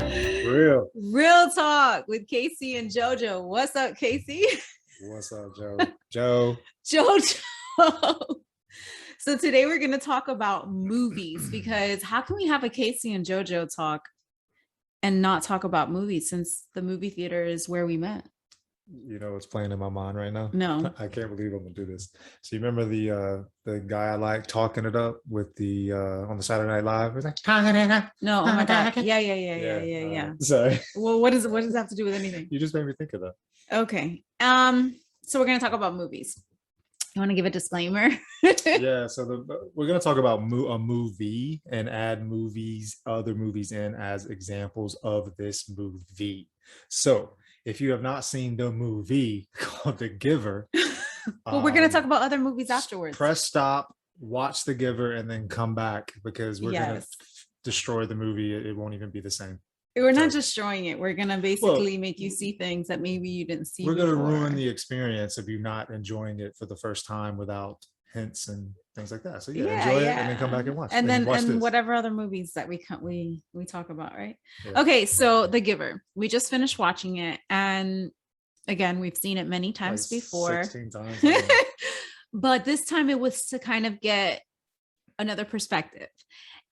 Real talk with KC and JoJo. What's up, KC? What's up, Joe? JoJo. So today we're going to talk about movies, because how can we have a KC and JoJo talk and not talk about movies, since the movie theater is where we met? You know what's playing in my mind right now? No. I can't believe I'm gonna do this. So you remember the guy I like talking it up with the on the Saturday Night Live? It was like, no, oh my God. Yeah. Sorry. Well, what does that have to do with anything? You just made me think of that. Okay. So we're gonna talk about movies. You want to give a disclaimer? Yeah. So we're gonna talk about a movie and add other movies in as examples of this movie. So if you have not seen the movie called The Giver, well, we're going to talk about other movies afterwards. Press stop, watch The Giver, and then come back, because we're going to destroy the movie. It won't even be the same. We're not destroying it. We're going to basically make you see things that maybe you didn't see before. We're going to ruin the experience of you not enjoying it for the first time without hints and things like that. So enjoy it and then come back and watch. And then whatever other movies that we talk about, right? Yeah. Okay, so The Giver. We just finished watching it, and again, we've seen it many times before. 16 times. But this time it was to kind of get another perspective.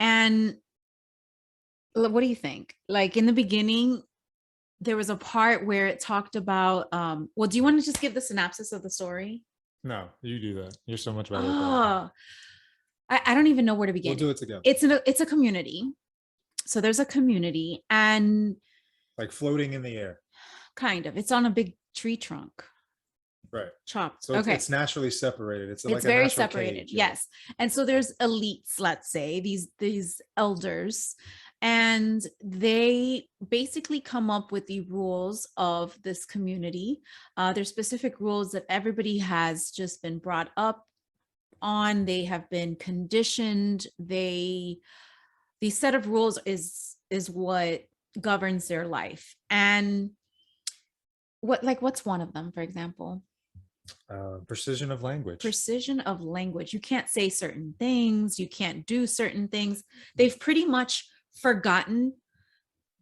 And what do you think? Like in the beginning, there was a part where it talked about well, do you want to just give the synopsis of the story? No, you do that. You're so much better. Oh, I don't even know where to begin. We'll do it together. It's a community. So there's a community, and like floating in the air. Kind of. It's on a big tree trunk. Right. Chopped. So it's naturally separated. It's like very separated. Cage, yes. And so there's elites, let's say, these elders, and they basically come up with the rules of this community. There's specific rules that everybody has just been brought up on. They have been conditioned. These set of rules is what governs their life. And what's one of them, for example? Precision of language. You can't say certain things. You can't do certain things. They've pretty much forgotten.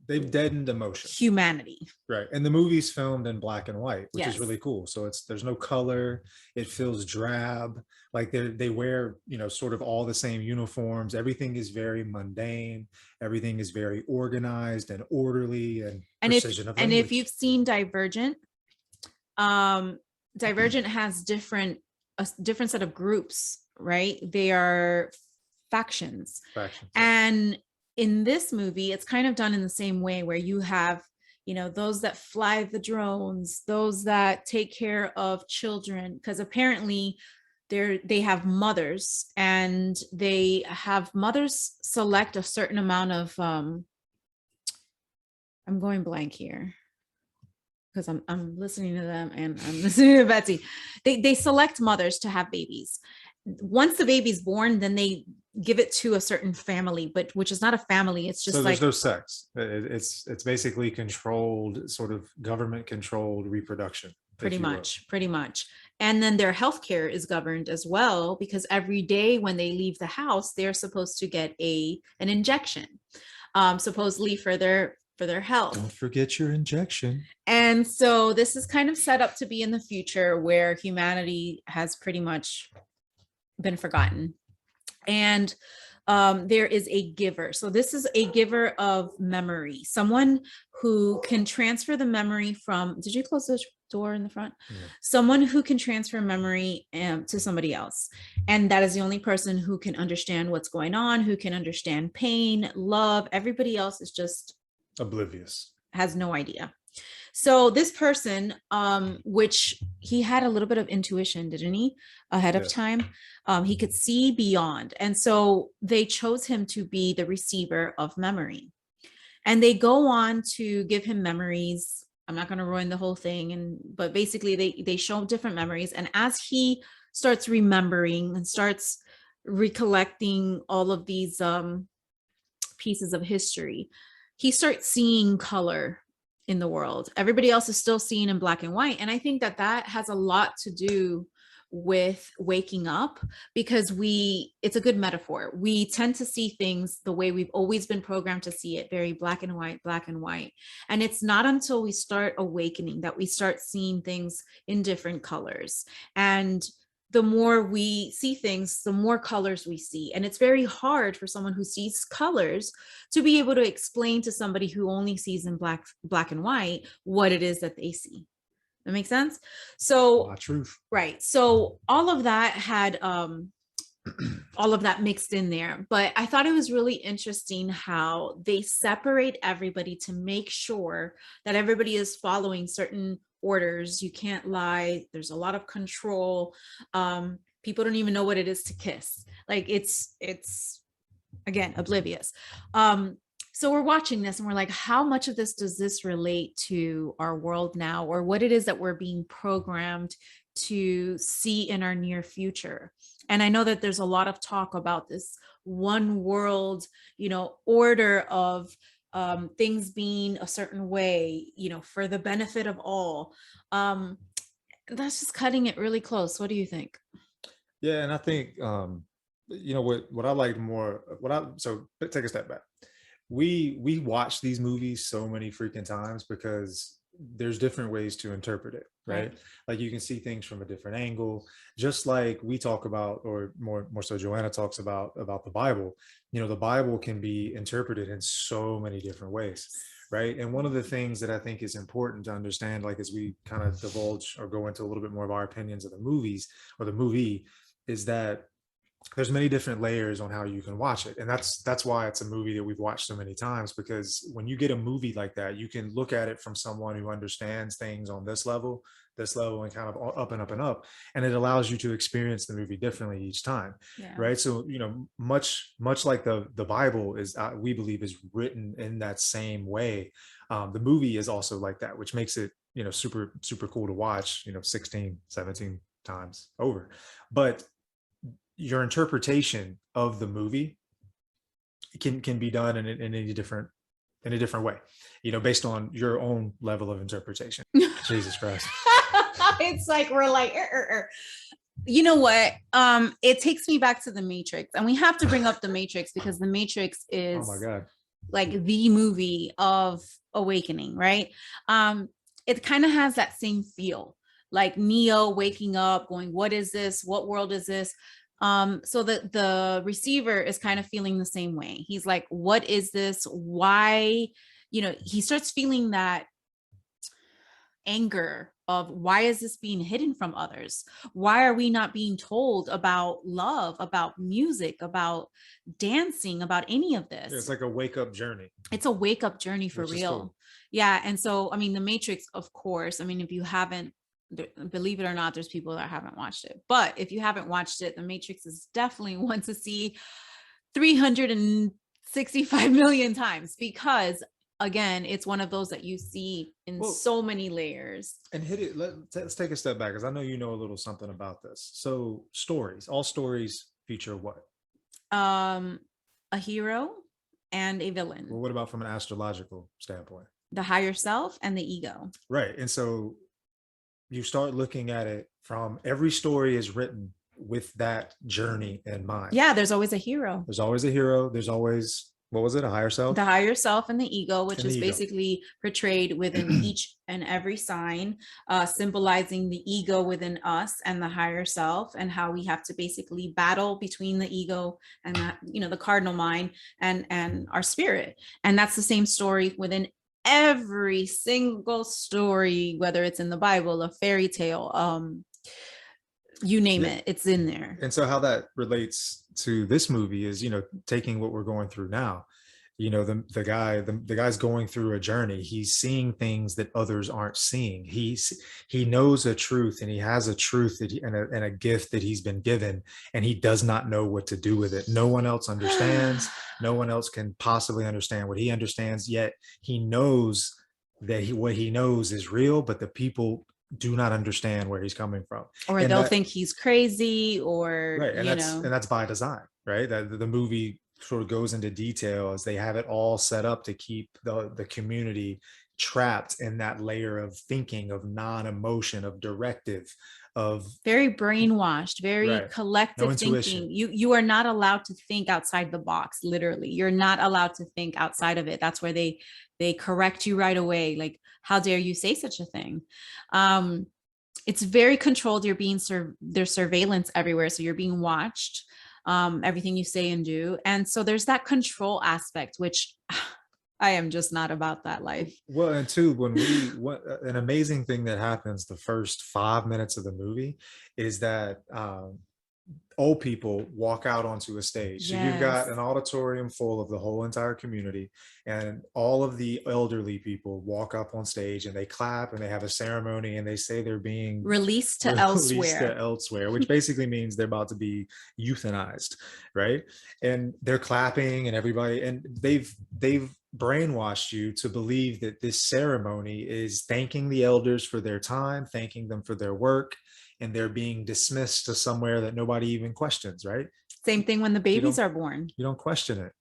They've deadened emotion. Humanity. Right. And the movie's filmed in black and white, which is really cool. So there's no color. It feels drab. Like they wear, sort of all the same uniforms. Everything is very mundane. Everything is very organized and orderly and precision of language. And if you've seen Divergent, Divergent has a different set of groups, right? They are factions. And in this movie, it's kind of done in the same way, where you have, those that fly the drones, those that take care of children, because apparently they have mothers, and they have mothers select a certain amount of, I'm going blank here, because I'm listening to them and I'm listening to Betsy. They select mothers to have babies. Once the baby's born, then they give it to a certain family, but which is not a family. It's just there's no sex. It's basically controlled, sort of government controlled reproduction. Pretty much. And then their healthcare is governed as well, because every day when they leave the house, they're supposed to get an injection, supposedly for their health. Don't forget your injection. And so this is kind of set up to be in the future, where humanity has pretty much been forgotten. And there is a giver. So this is a giver of memory, someone who can transfer the memory from, did you close the door in the front? Yeah. Someone who can transfer memory to somebody else. And that is the only person who can understand what's going on, who can understand pain, love. Everybody else is just oblivious, has no idea. So this person, which he had a little bit of intuition, didn't he? Ahead of time, he could see beyond. And so they chose him to be the receiver of memory. And they go on to give him memories. I'm not going to ruin the whole thing. But basically they show different memories. And as he starts remembering and starts recollecting all of these pieces of history, he starts seeing color in the world. Everybody else is still seeing in black and white. And I think that has a lot to do with waking up, because it's a good metaphor. We tend to see things the way we've always been programmed to see it, very black and white, black and white. And it's not until we start awakening that we start seeing things in different colors. And the more we see things, the more colors we see. And it's very hard for someone who sees colors to be able to explain to somebody who only sees in black and white what it is that they see. That makes sense? So, truth. Right. So all of that had all of that mixed in there. But I thought it was really interesting how they separate everybody to make sure that everybody is following certain orders. You can't lie. There's a lot of control. People don't even know what it is to kiss. Like it's again oblivious. So we're watching this and we're like, how much of this does this relate to our world now, or what it is that we're being programmed to see in our near future? And I know that there's a lot of talk about this one world, order of things being a certain way, for the benefit of all. That's just cutting it really close. What do you think? Yeah, and I think what I like more, so take a step back. We watch these movies so many freaking times because there's different ways to interpret it, right? Like you can see things from a different angle, just like we talk about, or more so Joanna talks about the Bible. The Bible can be interpreted in so many different ways, right? And one of the things that I think is important to understand, like as we kind of divulge or go into a little bit more of our opinions of the movies or the movie, is that there's many different layers on how you can watch it. And that's why it's a movie that we've watched so many times, because when you get a movie like that, you can look at it from someone who understands things on this level, and kind of up and up and up. And it allows you to experience the movie differently each time. Yeah. Right. So, much like the Bible is, we believe, is written in that same way. The movie is also like that, which makes it, super, super cool to watch, 16, 17 times over. But your interpretation of the movie can be done in a different way, based on your own level of interpretation. Jesus Christ. It's like we're like, You know what? It takes me back to the Matrix, and we have to bring up the Matrix because the Matrix is, oh my God, like the movie of awakening, right? It kind of has that same feel, like Neo waking up, going, "What is this? What world is this?" So the receiver is kind of feeling the same way. He's like, what is this? Why? He starts feeling that anger of, why is this being hidden from others? Why are we not being told about love, about music, about dancing, about any of this? It's like a wake-up journey. It's a wake-up journey for real. Cool. Yeah. And so, I mean, the Matrix, of course, I mean, if you haven't, believe it or not, there's people that haven't watched it, but if you haven't watched it, the Matrix is definitely one to see 365 million times, because again, it's one of those that you see in so many layers. And let's take a step back, because I know you know a little something about this. So all stories feature what? A hero and a villain. Well, what about from an astrological standpoint? The higher self and the ego. Right. And so you start looking at it from, every story is written with that journey in mind. Yeah, there's always a hero. There's always a hero. There's always, what was it? A higher self? The higher self and the ego, which is basically portrayed within each and every sign, symbolizing the ego within us and the higher self, and how we have to basically battle between the ego and that, the cardinal mind and our spirit. And that's the same story within every single story, whether it's in the Bible, a fairy tale, you name it, it's in there. And so how that relates to this movie is, taking what we're going through now, the guy's going through a journey. He's seeing things that others aren't seeing. He knows a truth, and he has a truth and a gift that he's been given, and he does not know what to do with it. No one else understands. No one else can possibly understand what he understands, yet he knows that what he knows is real, but the people do not understand where he's coming from, or they'll think he's crazy, or right. And that's by design, right? That the movie sort of goes into detail as they have it all set up to keep the community trapped in that layer of thinking, of non-emotion, of directive, of very brainwashed, very right. collective No intuition. thinking. You are not allowed to think outside the box. Literally, you're not allowed to think outside of it. That's where they correct you right away. Like, how dare you say such a thing? It's very controlled. You're being there's surveillance everywhere, so you're being watched. Everything you say and do, and so there's that control aspect, which I am just not about that life. Well, and two, what an amazing thing that happens the first 5 minutes of the movie is that old people walk out onto a stage. So you've got an auditorium full of the whole entire community, and all of the elderly people walk up on stage and they clap and they have a ceremony and they say they're being released to elsewhere, which basically means they're about to be euthanized, right? And they're clapping and everybody, and they've brainwashed you to believe that this ceremony is thanking the elders for their time, thanking them for their work, and they're being dismissed to somewhere that nobody even questions, right? Same thing when the babies are born. You don't question it.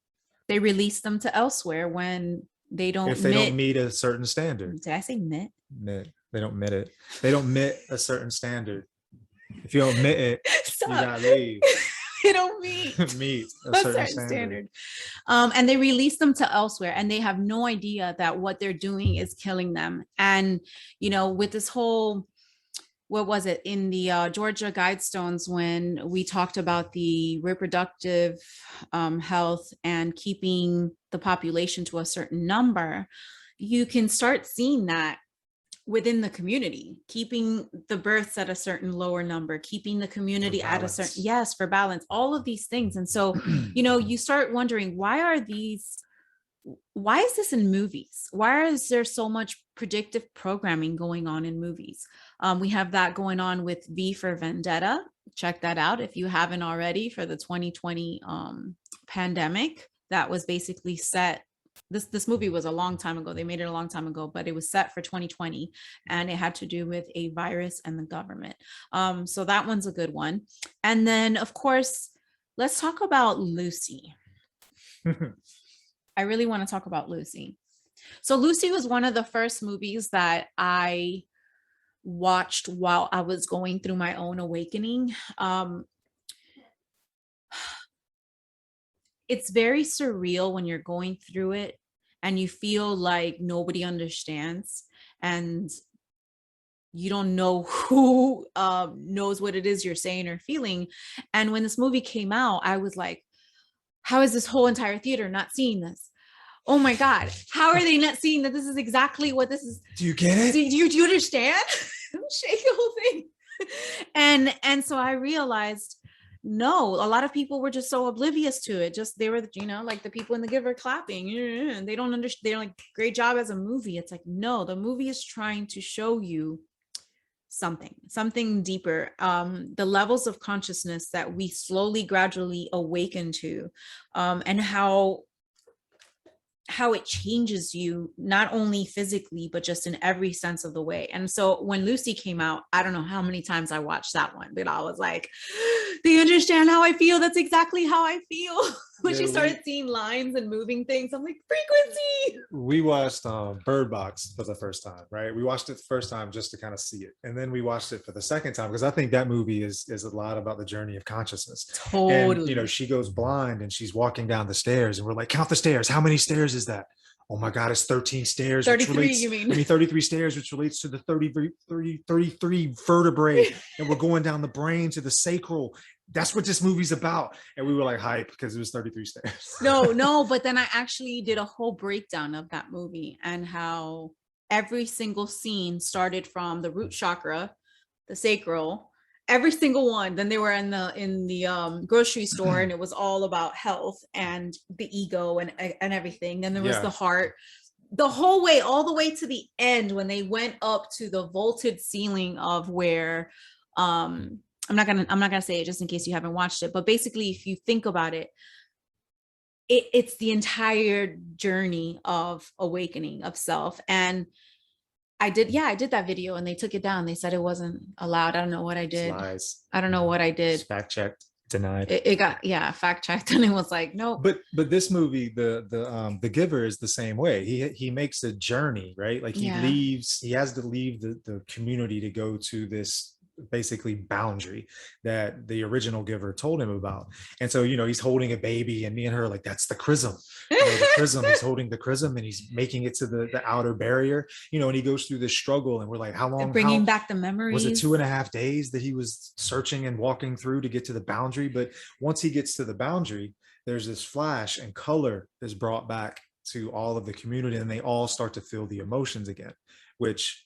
They release them to elsewhere when they don't if they don't meet a certain standard. Did I say mit? Mit. They don't mit it. They don't mit a certain standard. If you don't mit it, you gotta leave. They don't meet a certain standard. And they release them to elsewhere, and they have no idea that what they're doing is killing them. And with this whole, what was it in the Georgia Guidestones, when we talked about the reproductive health and keeping the population to a certain number, you can start seeing that within the community, keeping the births at a certain lower number, keeping the community at a certain, for balance, all of these things. And so, you start wondering, why is this in movies? Why is there so much predictive programming going on in movies? We have that going on with V for Vendetta. Check that out if you haven't already, for the 2020 pandemic. That was basically set. This movie was a long time ago. They made it a long time ago, but it was set for 2020, and it had to do with a virus and the government. So that one's a good one. And then, of course, let's talk about Lucy. I really want to talk about Lucy. So Lucy was one of the first movies that I watched while I was going through my own awakening. It's very surreal when you're going through it and you feel like nobody understands and you don't know who knows what it is you're saying or feeling. And when this movie came out, I was like, how is this whole entire theater not seeing this? Oh my God, how are they not seeing that this is exactly what this is? Do you get it? Do you understand? Shake the whole thing. And so I realized, no, a lot of people were just so oblivious to it. Just, they were, like the people in the Giver clapping, and they don't understand. They're like, great job as a movie. It's like, no, the movie is trying to show you something deeper, the levels of consciousness that we slowly, gradually awaken to, and how it changes you, not only physically, but just in every sense of the way. And so when Lucy came out, I don't know how many times I watched that one, but I was like, they understand how I feel. That's exactly how I feel. When she started seeing lines and moving things, I'm like, frequency. We watched Bird Box for the first time, right? We watched it the first time just to kind of see it. And then we watched it for the second time because I think that movie is a lot about the journey of consciousness. Totally. And, she goes blind and she's walking down the stairs and we're like, count the stairs. How many stairs is that? Oh my God, it's 13 stairs. 33, you mean? 33 stairs, which relates to the 33 vertebrae. And we're going down the brain to the sacral. That's what this movie's about. And we were like hype because it was 33 stairs. No, but then I actually did a whole breakdown of that movie and how every single scene started from the root chakra, the sacral, every single one. Then they were in the grocery store and it was all about health and the ego and everything. Then there was the heart, the whole way, all the way to the end when they went up to the vaulted ceiling of where I'm not gonna say it just in case you haven't watched it, but basically if you think about it, it's the entire journey of awakening of self. And I did that video and they took it down. They said it wasn't allowed. I don't know what I did. Lies. I don't know what I did. Fact checked, denied. It got fact checked and it was like, no. But this movie, the Giver is the same way. He makes a journey, right? Like he has to leave the community to go to this basically boundary that the original giver told him about. And so, he's holding a baby, and me and her are like, that's the chrism. The chrism, he's holding the chrism and he's making it to the outer barrier, and he goes through this struggle, and we're like, how long, bringing back the memories. Was it 2.5 days that he was searching and walking through to get to the boundary? But once he gets to the boundary, there's this flash, and color is brought back to all of the community, and they all start to feel the emotions again, which,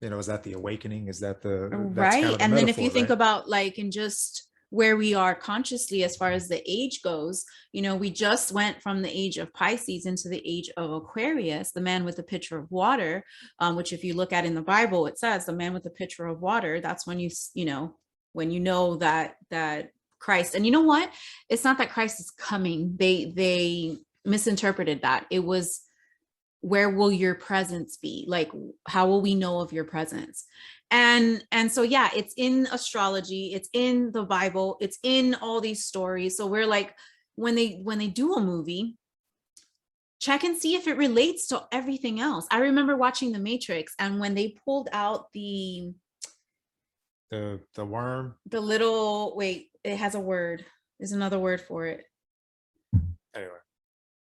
is that the awakening? Is that the right? Kind of the and metaphor, then if you think about like in just where we are consciously as far as the age goes, we just went from the age of Pisces into the age of Aquarius, the man with the pitcher of water, which if you look at in the Bible, it says the man with the pitcher of water. That's when when that Christ, and you know what? It's not that Christ is coming. They misinterpreted that. It was, where will your presence be? Like, how will we know of your presence? And so, yeah, it's in astrology, it's in the Bible, it's in all these stories. So we're like, when they do a movie, check and see if it relates to everything else. I remember watching The Matrix, and when they pulled out the worm, the little, wait, it has a word. There's another word for it. Anyway,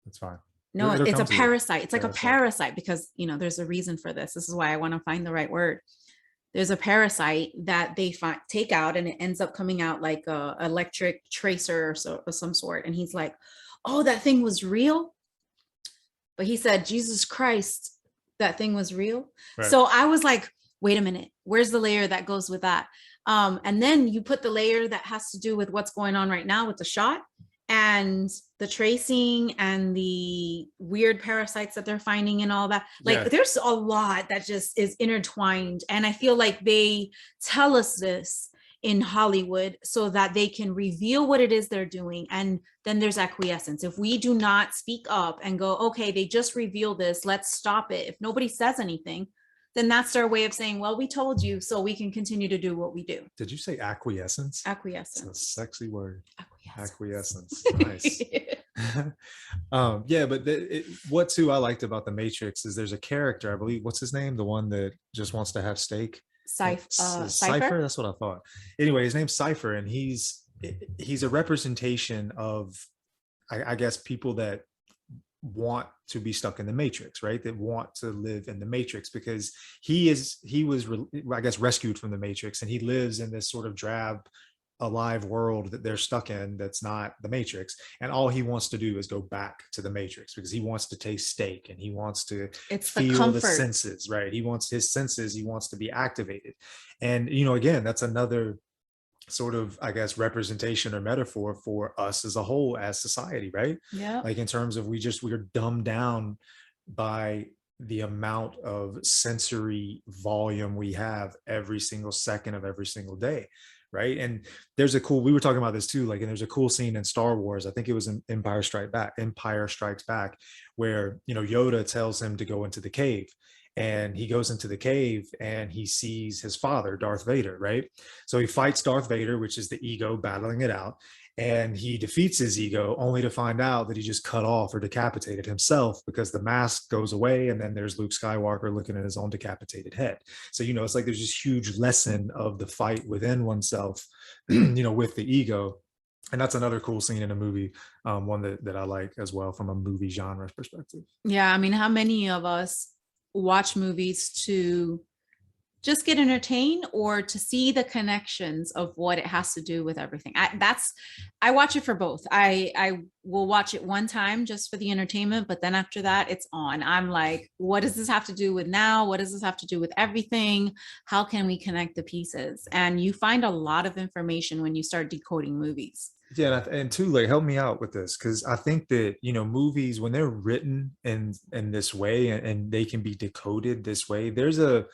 it's fine. No, it's a parasite. It's like a parasite, because, there's a reason for this. This is why I want to find the right word. There's a parasite that they take out, and it ends up coming out like a electric tracer or some sort. And he's like, oh, that thing was real. But he said, Jesus Christ, that thing was real. Right. So I was like, wait a minute, where's the layer that goes with that? And then you put the layer that has to do with what's going on right now with the shot, and the tracing, and the weird parasites that they're finding, and all that. Like, there's a lot that just is intertwined. And I feel like they tell us this in Hollywood so that they can reveal what it is they're doing. And then there's acquiescence. If we do not speak up and go, okay, they just revealed this, let's stop it. If nobody says anything, then that's their way of saying, well, we told you, so we can continue to do what we do. Did you say acquiescence? Acquiescence. It's a sexy word. Acquiescence. Nice. Yeah, but what too I liked about The Matrix is there's a character, I believe, what's his name? The one that just wants to have steak. Cypher? That's what I thought. Anyway, his name's Cypher, and he's a representation of, I guess, people that want to be stuck in the matrix, right? That want to live in the matrix, because he was I guess rescued from the matrix, and he lives in this sort of drab, alive world that they're stuck in that's not the matrix, and all he wants to do is go back to the matrix, because he wants to taste steak, and he wants to feel the senses, right? He wants his senses, he wants to be activated. And again, that's another sort of, I guess, representation or metaphor for us as a whole, as society, right? Yeah. Like in terms of we're dumbed down by the amount of sensory volume we have every single second of every single day, right? And we were talking about this too, like, and there's a cool scene in Star Wars, I think it was in Empire Strikes Back, where Yoda tells him to go into the cave. And he goes into the cave and he sees his father, Darth Vader, right? So he fights Darth Vader, which is the ego battling it out. And he defeats his ego, only to find out that he just cut off or decapitated himself, because the mask goes away. And then there's Luke Skywalker looking at his own decapitated head. So, it's like there's this huge lesson of the fight within oneself, with the ego. And that's another cool scene in a movie, one that I like as well from a movie genre perspective. Yeah. I mean, how many of us watch movies to just get entertained, or to see the connections of what it has to do with everything? I watch it for both. I will watch it one time just for the entertainment, but then after that, it's on. I'm like, what does this have to do with now? What does this have to do with everything? How can we connect the pieces? And you find a lot of information when you start decoding movies. Yeah, and too, like, help me out with this, because I think that movies, when they're written in this way, and they can be decoded this way, there's a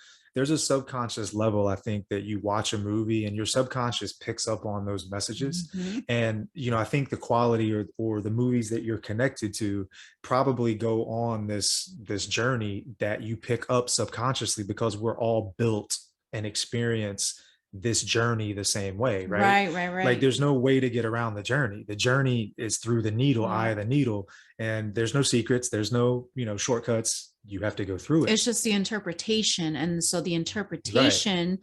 subconscious level, I think, that you watch a movie and your subconscious picks up on those messages. Mm-hmm. And I think the quality or the movies that you're connected to probably go on this journey that you pick up subconsciously, because we're all built and experience this journey the same way, right? Right. Like, there's no way to get around the journey. The journey is through the needle, eye of the needle, and there's no secrets, there's no shortcuts. You have to go through it. It's just the interpretation, and so the interpretation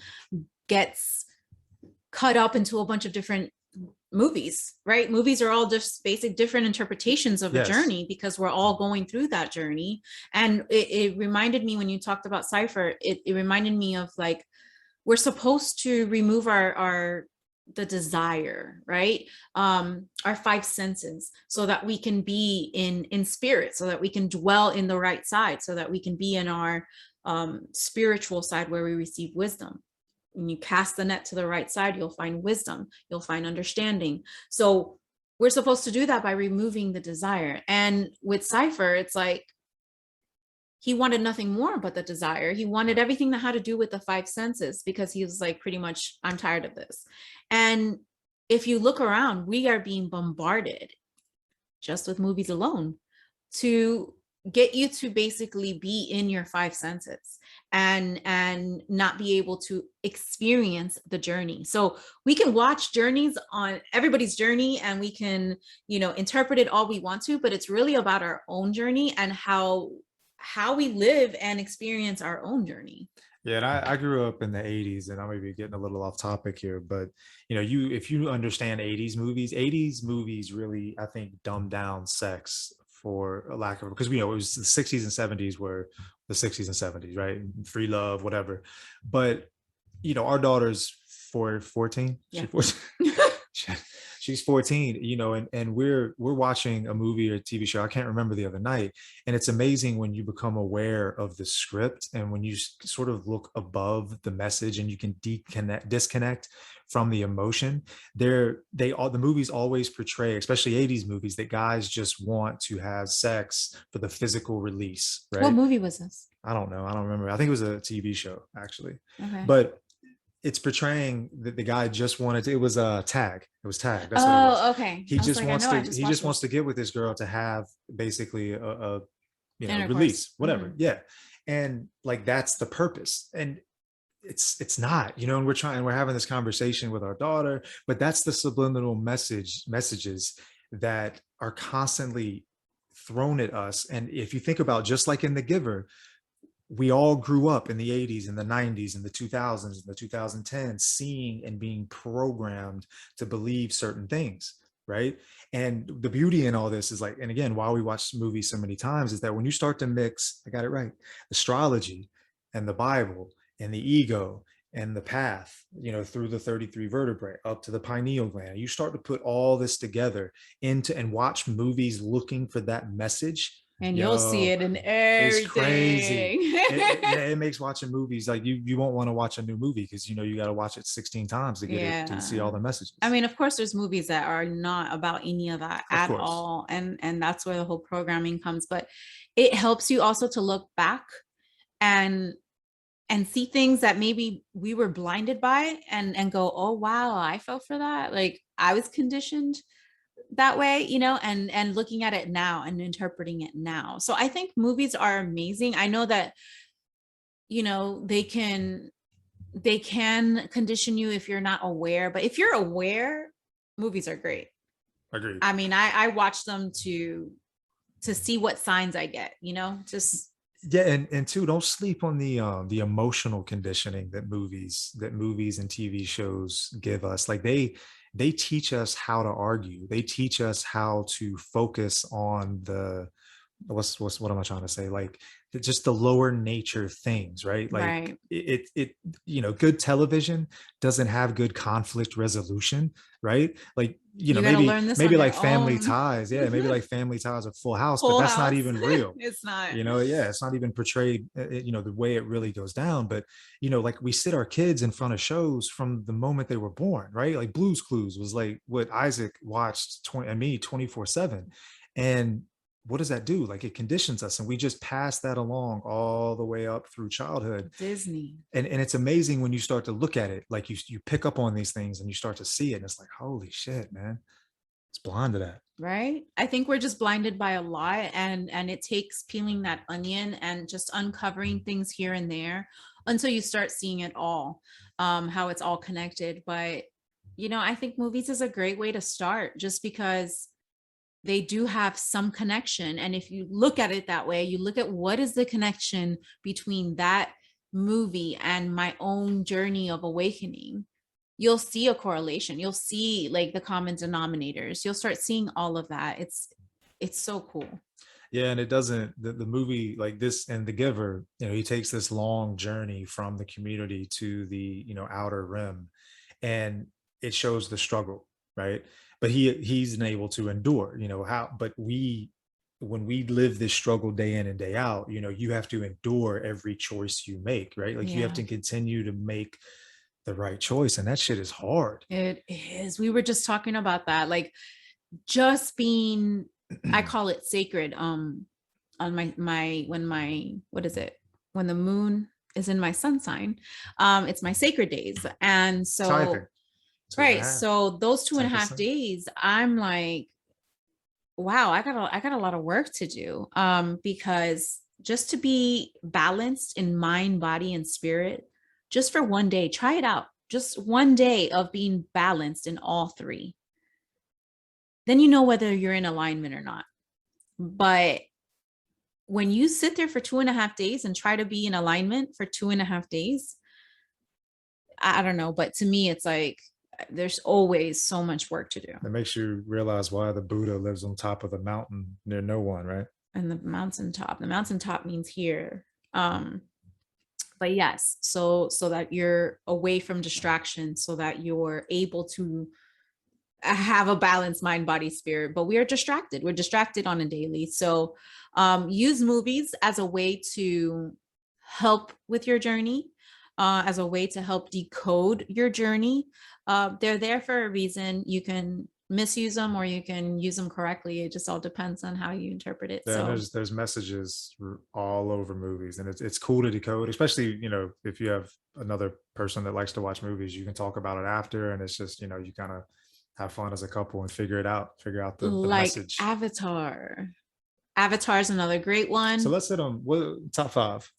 gets cut up into a bunch of different movies, right? Movies are all just basic different interpretations of a journey, because we're all going through that journey. And it reminded me, when you talked about Cypher, it reminded me of like, we're supposed to remove the desire, right? Our five senses, so that we can be in spirit, so that we can dwell in the right side, so that we can be in our spiritual side where we receive wisdom. When you cast the net to the right side, you'll find wisdom, you'll find understanding. So we're supposed to do that by removing the desire. And with Cypher, it's like, he wanted nothing more but the desire. He wanted everything that had to do with the five senses, because he was like, pretty much, I'm tired of this. And if you look around, we are being bombarded, just with movies alone, to get you to basically be in your five senses and not be able to experience the journey. So we can watch journeys on everybody's journey, and we can, interpret it all we want to, but it's really about our own journey and how we live and experience our own journey. Yeah, and I grew up in the 80s, and I may be getting a little off topic here, but if you understand 80s movies really, I think, dumbed down sex, for a lack of, because it was the 60s and 70s were the 60s and 70s, right? Free love, whatever. But our daughter's 14. Yeah. She's 14, and we're watching a movie or a TV show. I can't remember the other night. And it's amazing when you become aware of the script, and when you sort of look above the message, and you can disconnect from the emotion. The movies always portray, especially 80s movies, that guys just want to have sex for the physical release, right? What movie was this? I don't know. I don't remember. I think it was a TV show, actually. Okay. But it's portraying that the guy just wanted to, it was Tag. It was Tag. That's what it was. Okay. He just wants to get with this girl to have basically a release, whatever. Mm-hmm. Yeah. And like, that's the purpose. And it's not, and we're having this conversation with our daughter, but that's the subliminal messages that are constantly thrown at us. And if you think about, just like in The Giver, we all grew up in the 80s and the 90s and the 2000s and the 2010s, seeing and being programmed to believe certain things, right? And the beauty in all this is like, and again, why we watch movies so many times, is that when you start to mix, I got it right, astrology and the Bible and the ego and the path, through the 33 vertebrae up to the pineal gland, you start to put all this together and watch movies looking for that message. And you'll see it in everything. It's crazy. It makes watching movies like you won't want to watch a new movie, because you got to watch it 16 times to get it, to see all the messages. I mean, of course, there's movies that are not about any of that at all, and that's where the whole programming comes. But it helps you also to look back and see things that maybe we were blinded by, and go, oh wow, I fell for that. Like, I was conditioned that way, and looking at it now and interpreting it now. So I think movies are amazing. I know that they can condition you if you're not aware, but if you're aware, movies are great. Agreed. I mean, I watch them to see what signs I get, just. Yeah, and two, don't sleep on the emotional conditioning that movies and TV shows give us. Like, they teach us how to argue. They teach us how to focus on what am I trying to say? Like, just the lower nature things, right? Like, right. It good television doesn't have good conflict resolution, right? Like, maybe like Family Ties. Yeah, maybe like Family Ties or Full House, but that's not even real. It's not. It's not even portrayed, the way it really goes down. But, like, we sit our kids in front of shows from the moment they were born, right? Like Blue's Clues was like what Isaac watched 24/7. And what does that do? Like, it conditions us, and we just pass that along all the way up through childhood. Disney. And it's amazing when you start to look at it, like you pick up on these things and you start to see it, and it's like, holy shit, man, it's blind to that. Right. I think we're just blinded by a lot, and it takes peeling that onion and just uncovering things here and there until you start seeing it all, how it's all connected. But, I think movies is a great way to start, just because they do have some connection. And if you look at it that way, you look at what is the connection between that movie and my own journey of awakening, you'll see a correlation. You'll see like the common denominators. You'll start seeing all of that. It's so cool. Yeah, and it doesn't, the movie like this and The Giver, he takes this long journey from the community to the, outer rim, and it shows the struggle, right? But he's able to endure, how, but when we live this struggle day in and day out, you have to endure every choice you make, right? Like you have Yeah. to continue to make the right choice, and that shit is hard. It is. We were just talking about that, like just being, I call it sacred. On my when my what is it? When the moon is in my sun sign, it's my sacred days. And so Tithing. right. So those 2.5 10%. days, I'm like, wow, I got a lot of work to do. Because just to be balanced in mind, body, and spirit, just for one day, try it out. Just one day of being balanced in all three. Then you know whether you're in alignment or not. But when you sit there for 2.5 days and try to be in alignment for 2.5 days, I don't know. But to me, it's like there's always so much work to do. It makes you realize why the Buddha lives on top of the mountain near no one, right? And the mountaintop means here. But yes, so that you're away from distraction, so that you're able to have a balanced mind, body, spirit. But we're distracted on a daily. So use movies as a way to help with your journey, as a way to help decode your journey. They're there for a reason. You can misuse them or you can use them correctly. It just all depends on how you interpret it. Yeah, so there's messages all over movies, and it's cool to decode, especially if you have another person that likes to watch movies, you can talk about it after, and it's just you kind of have fun as a couple and figure out the like message. Avatar is another great one. So let's hit on top five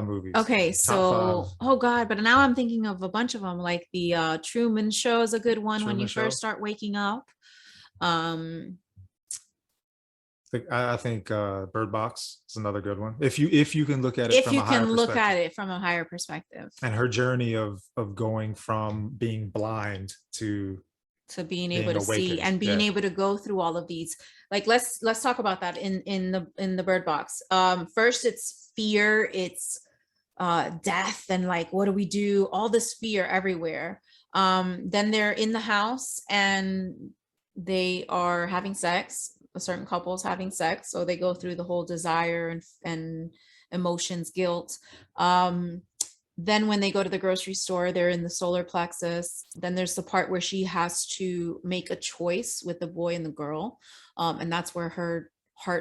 movies. Okay, so oh god, but now I'm thinking of a bunch of them. Like the Truman Show is a good one. When you first start waking up. I think Bird Box is another good one. If you can look at it from a higher perspective. And her journey of going from being blind to being able to see and being able to go through all of these. Like let's talk about that in the Bird Box. First it's fear, it's death, and like what do we do? All this fear everywhere. Then they're in the house and they are having sex. A certain couple's having sex, so they go through the whole desire and emotions, guilt. Then when they go to the grocery store, they're in the solar plexus. Then there's the part where she has to make a choice with the boy and the girl. And that's where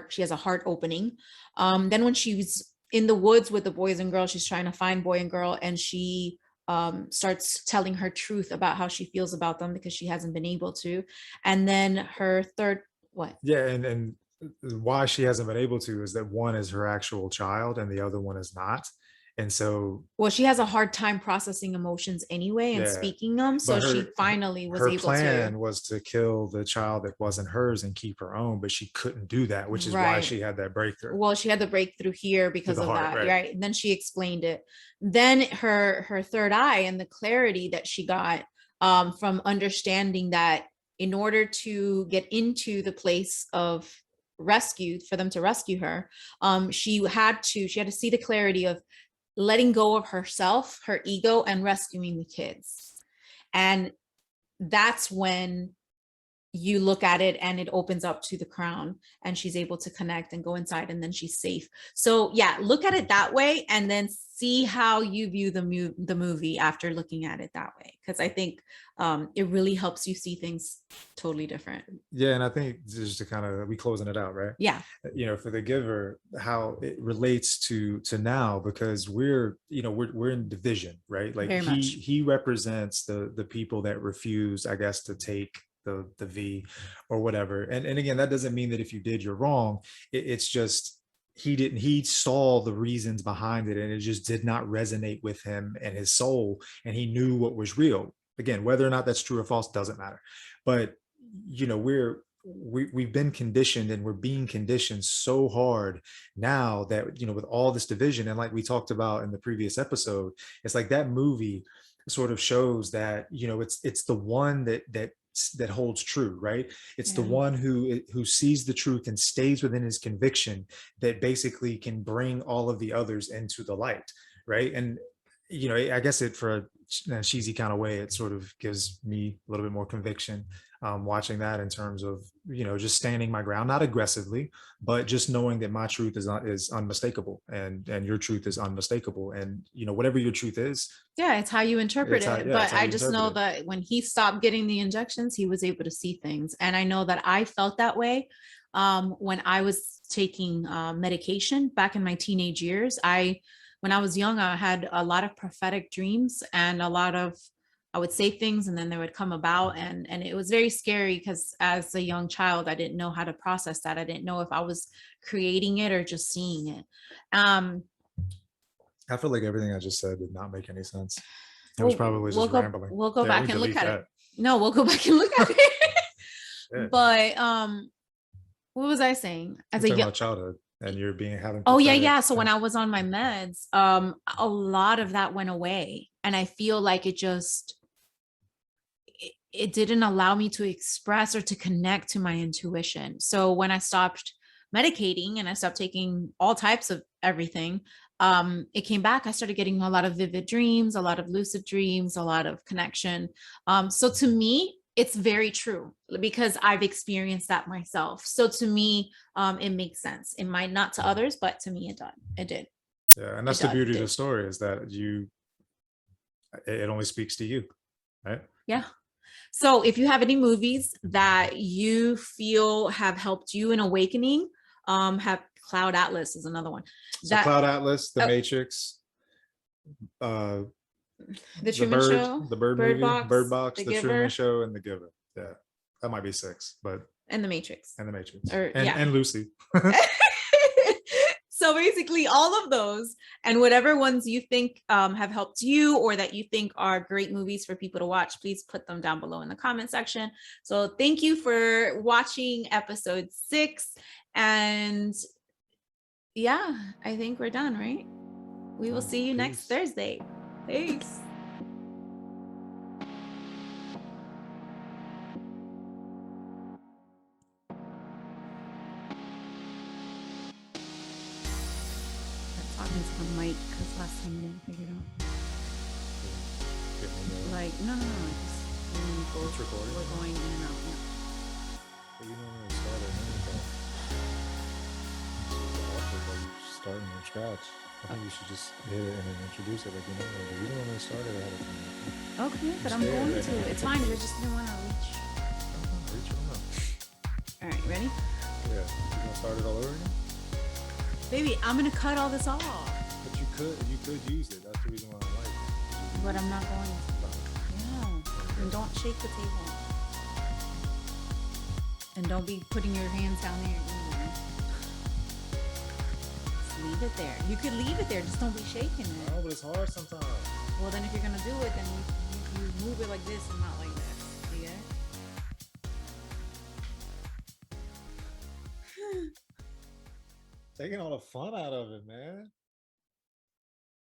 she has a heart opening. Then when she's in the woods with the boys and girls, she's trying to find boy and girl, and she starts telling her truth about how she feels about them because she hasn't been able to. And then her third, what? Yeah, and why she hasn't been able to is that one is her actual child and the other one is not. And so, well, she has a hard time processing emotions anyway and speaking them. So she finally was able to. Her plan was to kill the child that wasn't hers and keep her own, but she couldn't do that, which is why she had that breakthrough. Well, she had the breakthrough here because of that, right? And then she explained it. Then her third eye and the clarity that she got from understanding that in order to get into the place of rescue, for them to rescue her, she had to see the clarity of letting go of herself, her ego, and rescuing the kids. And that's when you look at it and it opens up to the crown and she's able to connect and go inside, and then she's safe. So yeah, look at it that way and then see how you view the movie after looking at it that way, because I think it really helps you see things totally different. Yeah, and I think just to kind of, we closing it out, right? Yeah. For The Giver, how it relates to now, because we're in division, right? Like he represents the people that refuse, I guess, to take the V or whatever. And again, that doesn't mean that if you did, you're wrong. It's just he saw the reasons behind it and it just did not resonate with him and his soul, and he knew what was real. Again, whether or not that's true or false doesn't matter. But we've been conditioned, and we're being conditioned so hard now that with all this division, and like we talked about in the previous episode, it's like that movie sort of shows that, it's the one that holds true, right? It's the one who sees the truth and stays within his conviction, that basically can bring all of the others into the light, right? And I guess for a cheesy kind of way, it sort of gives me a little bit more conviction, watching that, in terms of just standing my ground, not aggressively, but just knowing that my truth is unmistakable, and your truth is unmistakable, and whatever your truth is, it's how you interpret it. But I just know that when he stopped getting the injections, he was able to see things. And I know that I felt that way when I was taking medication back in my teenage years. When I was young, I had a lot of prophetic dreams, and I would say things and then they would come about. And it was very scary, because as a young child, I didn't know how to process that. I didn't know if I was creating it or just seeing it. I feel like everything I just said did not make any sense. It was probably just rambling. We'll go back and look at it. No, we'll go back and look at it. But what was I saying? As a young childhood. And you're having. Oh yeah. So when I was on my meds, a lot of that went away, and I feel like it didn't allow me to express or to connect to my intuition. So when I stopped medicating and I stopped taking all types of everything, it came back. I started getting a lot of vivid dreams, a lot of lucid dreams, a lot of connection. So to me, it's very true, because I've experienced that myself. So to me, it makes sense. It might not to others, but to me, it did. Yeah, and that's the beauty of the story, is that it only speaks to you, right? Yeah. So if you have any movies that you feel have helped you in awakening, have Cloud Atlas is another one. So Cloud Atlas, The Matrix, The Truman Show, the Bird Box, The Truman Show, and The Giver. Yeah, that might be 6, but and The Matrix, and Lucy. So basically, all of those, and whatever ones you think have helped you, or that you think are great movies for people to watch, please put them down below in the comment section. So thank you for watching episode 6, and yeah, I think we're done, right? We will see you next Thursday. Peace. Talking to the mic, because last time we didn't figure it out. Like, no. It's recording. We're going in and out. Yeah. But you normally start at anything. Starting from scratch. I think you should just hit it and then introduce it like you normally do. You don't want to start it ahead of time. Okay, but I'm going to. It's fine. You just didn't want to reach. Reach on up. All right, ready? Yeah. You gonna start it all over again? Baby, I'm gonna cut all this off. But you could use it. That's the reason why I like it. But I'm not going to. Yeah. And don't shake the table. And don't be putting your hands down there either. Just leave it there. You could leave it there, just don't be shaking it. No, but it's hard sometimes. Well, then if you're gonna do it, then you move it like this and not like this. You get it? Taking all the fun out of it, man.